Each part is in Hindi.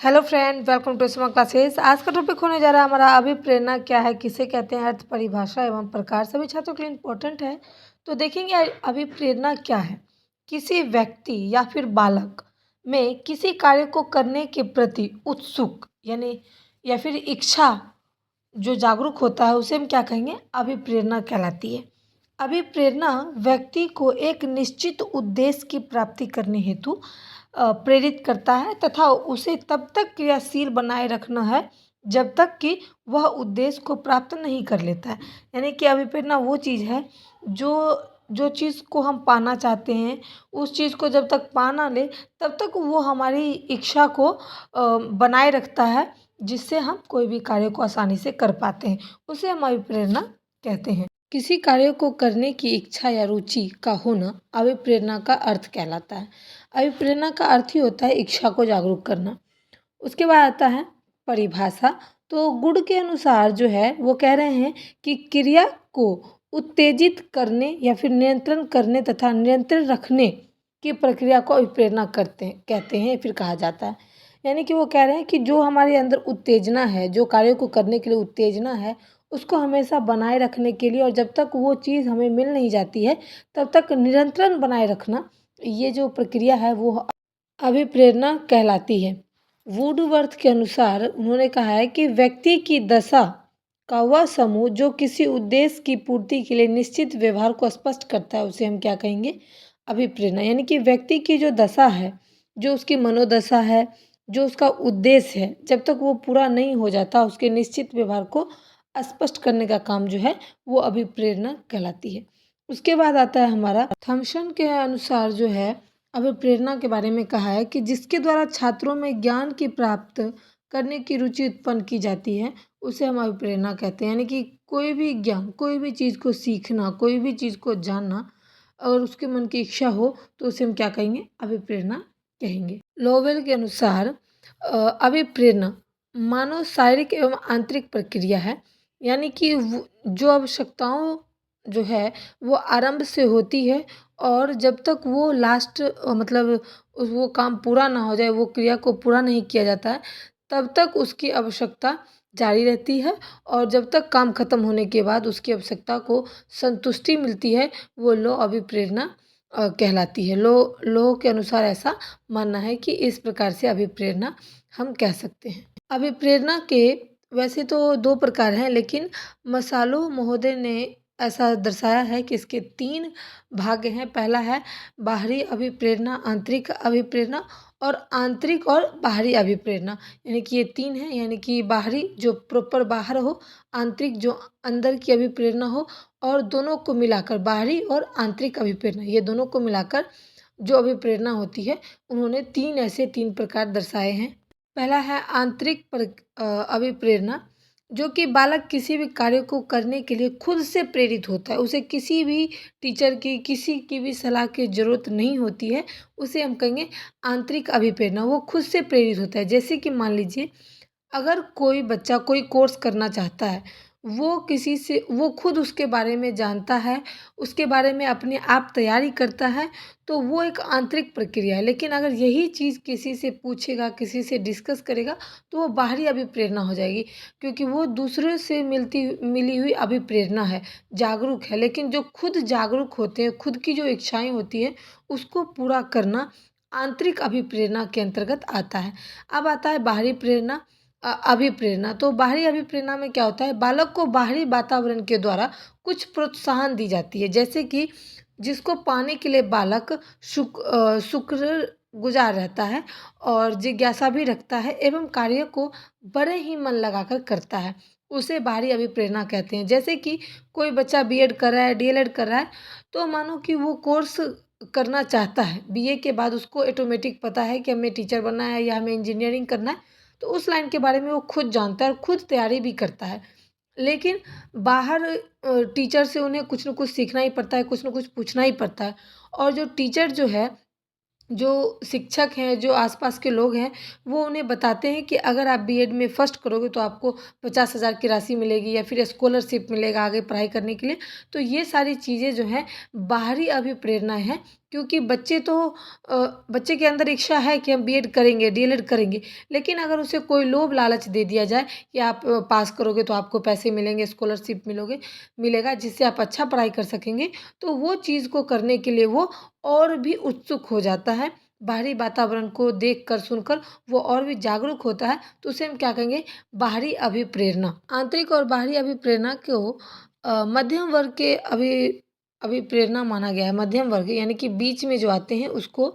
Hello friend, welcome to smart classes. आज का टॉपिक होने जा रहा है हमारा अभिप्रेरणा क्या है, किसे कहते हैं, अर्थ, परिभाषा एवं प्रकार। सभी छात्रों के लिए इम्पोर्टेंट है। तो देखेंगे अभिप्रेरणा क्या है। किसी व्यक्ति या फिर बालक में किसी कार्य को करने के प्रति उत्सुक यानी या फिर इच्छा जो जागरूक होता है उसे हम क्या कहेंगे, अभिप्रेरणा कहलाती है। अभिप्रेरणा व्यक्ति को एक निश्चित उद्देश्य की प्राप्ति करने हेतु प्रेरित करता है तथा उसे तब तक क्रियाशील बनाए रखना है जब तक कि वह उद्देश्य को प्राप्त नहीं कर लेता है। यानी कि अभिप्रेरणा वो चीज़ है जो जो चीज़ को हम पाना चाहते हैं उस चीज़ को जब तक पा ना ले तब तक वो हमारी इच्छा को बनाए रखता है, जिससे हम कोई भी कार्य को आसानी से कर पाते हैं। उसे हम अभिप्रेरणा कहते हैं। किसी कार्य को करने की इच्छा या रुचि का होना अभिप्रेरणा का अर्थ कहलाता है। अभिप्रेरणा का अर्थ ही होता है इच्छा को जागरूक करना। उसके बाद आता है परिभाषा। तो गुण के अनुसार जो है वो कह रहे हैं कि क्रिया को उत्तेजित करने या फिर नियंत्रण करने तथा नियंत्रण रखने की प्रक्रिया को अभिप्रेरणा कहते हैं फिर कहा जाता है। यानी कि वो कह रहे हैं कि जो हमारे अंदर उत्तेजना है, जो कार्य को करने के लिए उत्तेजना है, उसको हमेशा बनाए रखने के लिए और जब तक वो चीज़ हमें मिल नहीं जाती है तब तक निरंतरण बनाए रखना, ये जो प्रक्रिया है वो अभिप्रेरणा कहलाती है। वुडवर्थ के अनुसार उन्होंने कहा है कि व्यक्ति की दशा का वह समूह जो किसी उद्देश्य की पूर्ति के लिए निश्चित व्यवहार को स्पष्ट करता है उसे हम क्या कहेंगे, अभिप्रेरणा। यानी कि व्यक्ति की जो दशा है, जो उसकी मनोदशा है, जो उसका उद्देश्य है, जब तक वो पूरा नहीं हो जाता उसके निश्चित व्यवहार को स्पष्ट करने का काम जो है वो अभिप्रेरणा कहलाती है। उसके बाद आता है हमारा थॉमसन के अनुसार जो है अभिप्रेरणा के बारे में कहा है कि जिसके द्वारा छात्रों में ज्ञान की प्राप्त करने की रुचि उत्पन्न की जाती है उसे हम अभिप्रेरणा कहते हैं। यानी कि कोई भी ज्ञान, कोई भी चीज़ को सीखना, कोई भी चीज़ को जानना और उसके मन की इच्छा हो तो उसे हम क्या कहेंगे, अभिप्रेरणा कहेंगे। लोवेल के अनुसार अभिप्रेरणा मानव शारीरिक एवं आंतरिक प्रक्रिया है। यानी कि जो आवश्यकताओं जो है वो आरंभ से होती है और जब तक वो लास्ट मतलब वो काम पूरा ना हो जाए, वो क्रिया को पूरा नहीं किया जाता है, तब तक उसकी आवश्यकता जारी रहती है और जब तक काम खत्म होने के बाद उसकी आवश्यकता को संतुष्टि मिलती है वो लो अभिप्रेरणा कहलाती है। लो के अनुसार ऐसा मानना है कि इस प्रकार से अभिप्रेरणा हम कह सकते हैं। अभिप्रेरणा के वैसे तो दो प्रकार हैं, लेकिन मसालो महोदय ने ऐसा दर्शाया है कि इसके 3 भाग हैं। पहला है बाहरी अभिप्रेरणा, आंतरिक अभिप्रेरणा और आंतरिक और बाहरी अभिप्रेरणा। यानी कि ये 3 हैं। यानी कि बाहरी जो प्रॉपर बाहर हो, आंतरिक जो अंदर की अभिप्रेरणा हो और दोनों को मिलाकर बाहरी और आंतरिक अभिप्रेरणा, ये दोनों को मिलाकर जो अभिप्रेरणा होती है उन्होंने 3 प्रकार दर्शाए हैं। पहला है आंतरिक अभिप्रेरणा, जो कि बालक किसी भी कार्य को करने के लिए खुद से प्रेरित होता है, उसे किसी भी टीचर की, किसी की भी सलाह की ज़रूरत नहीं होती है, उसे हम कहेंगे आंतरिक अभिप्रेरणा। वो खुद से प्रेरित होता है। जैसे कि मान लीजिए अगर कोई बच्चा कोई कोर्स करना चाहता है, वो खुद उसके बारे में जानता है, उसके बारे में अपने आप तैयारी करता है, तो वो एक आंतरिक प्रक्रिया है। लेकिन अगर यही चीज़ किसी से पूछेगा, किसी से डिस्कस करेगा तो वो बाहरी अभिप्रेरणा हो जाएगी, क्योंकि वो दूसरे से मिली हुई अभिप्रेरणा है, जागरूक है। लेकिन जो खुद जागरूक होते हैं, खुद की जो इच्छाएं होती हैं उसको पूरा करना आंतरिक अभिप्रेरणा के अंतर्गत आता है। अब आता है बाहरी प्रेरणा, अभिप्रेरणा। तो बाहरी अभिप्रेरणा में क्या होता है, बालक को बाहरी वातावरण के द्वारा कुछ प्रोत्साहन दी जाती है, जैसे कि जिसको पाने के लिए बालक शुक्रगुजार रहता है और जिज्ञासा भी रखता है एवं कार्य को बड़े ही मन लगाकर करता है, उसे बाहरी अभिप्रेरणा कहते हैं। जैसे कि कोई बच्चा बीएड कर रहा है, डीएलएड कर रहा है, तो मानो कि वो कोर्स करना चाहता है, बीए के बाद उसको ऑटोमेटिक पता है कि हमें टीचर बनना है या हमें इंजीनियरिंग करना है, तो उस लाइन के बारे में वो खुद जानता है और खुद तैयारी भी करता है। लेकिन बाहर टीचर से उन्हें कुछ न कुछ सीखना ही पड़ता है, कुछ न कुछ पूछना ही पड़ता है। और जो टीचर जो है, जो शिक्षक हैं, जो आसपास के लोग हैं, वो उन्हें बताते हैं कि अगर आप बीएड में फर्स्ट करोगे तो आपको 50,000 की राशि मिलेगी या फिर स्कॉलरशिप मिलेगा आगे पढ़ाई करने के लिए। तो ये सारी चीज़ें जो हैं बाहरी अभिप्रेरणा हैं, क्योंकि बच्चे के अंदर इच्छा है कि हम बीएड करेंगे, डीएलएड करेंगे, लेकिन अगर उसे कोई लोभ लालच दे दिया जाए कि आप पास करोगे तो आपको पैसे मिलेंगे, स्कॉलरशिप मिलेगा जिससे आप अच्छा पढ़ाई कर सकेंगे, तो वो चीज़ को करने के लिए वो और भी उत्सुक हो जाता है। बाहरी वातावरण को देखकर, सुनकर वो और भी जागरूक होता है, तो उसे हम क्या कहेंगे, बाहरी अभिप्रेरणा। आंतरिक और बाहरी अभिप्रेरणा को मध्यम वर्ग के अभिप्रेरणा माना गया है। मध्यम वर्ग यानी कि बीच में जो आते हैं उसको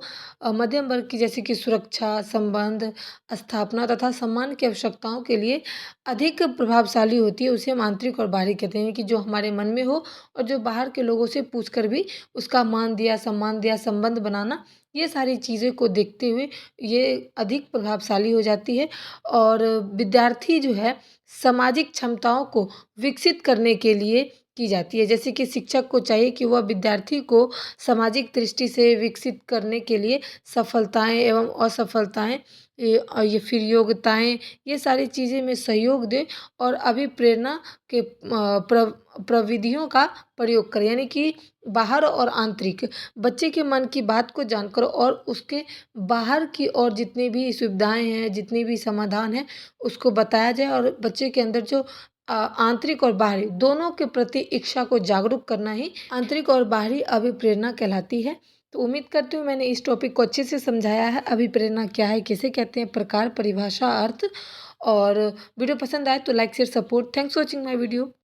मध्यम वर्ग की, जैसे कि सुरक्षा, संबंध स्थापना तथा सम्मान की आवश्यकताओं के लिए अधिक प्रभावशाली होती है, उसे हम आंतरिक और बाहरी कहते हैं, कि जो हमारे मन में हो और जो बाहर के लोगों से पूछ कर भी उसका मान दिया, सम्मान दिया, संबंध बनाना, ये सारी चीज़ें को देखते हुए ये अधिक प्रभावशाली हो जाती है। और विद्यार्थी जो है सामाजिक क्षमताओं को विकसित करने के लिए की जाती है। जैसे कि शिक्षक को चाहिए कि वह विद्यार्थी को सामाजिक दृष्टि से विकसित करने के लिए सफलताएँ एवं असफलताएँ, ये फिर योग्यताएँ, ये सारी चीज़ें में सहयोग दें और अभिप्रेरणा के प्रविधियों का प्रयोग करें। यानी कि बाहर और आंतरिक, बच्चे के मन की बात को जानकर और उसके बाहर की और जितनी भी सुविधाएँ हैं, जितनी भी समाधान है, उसको बताया जाए और बच्चे के अंदर जो आंतरिक और बाहरी दोनों के प्रति इच्छा को जागरूक करना ही आंतरिक और बाहरी अभिप्रेरणा कहलाती है। तो उम्मीद करती हूँ मैंने इस टॉपिक को अच्छे से समझाया है। अभिप्रेरणा क्या है, किसे कहते हैं, प्रकार, परिभाषा, अर्थ। और वीडियो पसंद आए तो like share support. Thanks for watching my video.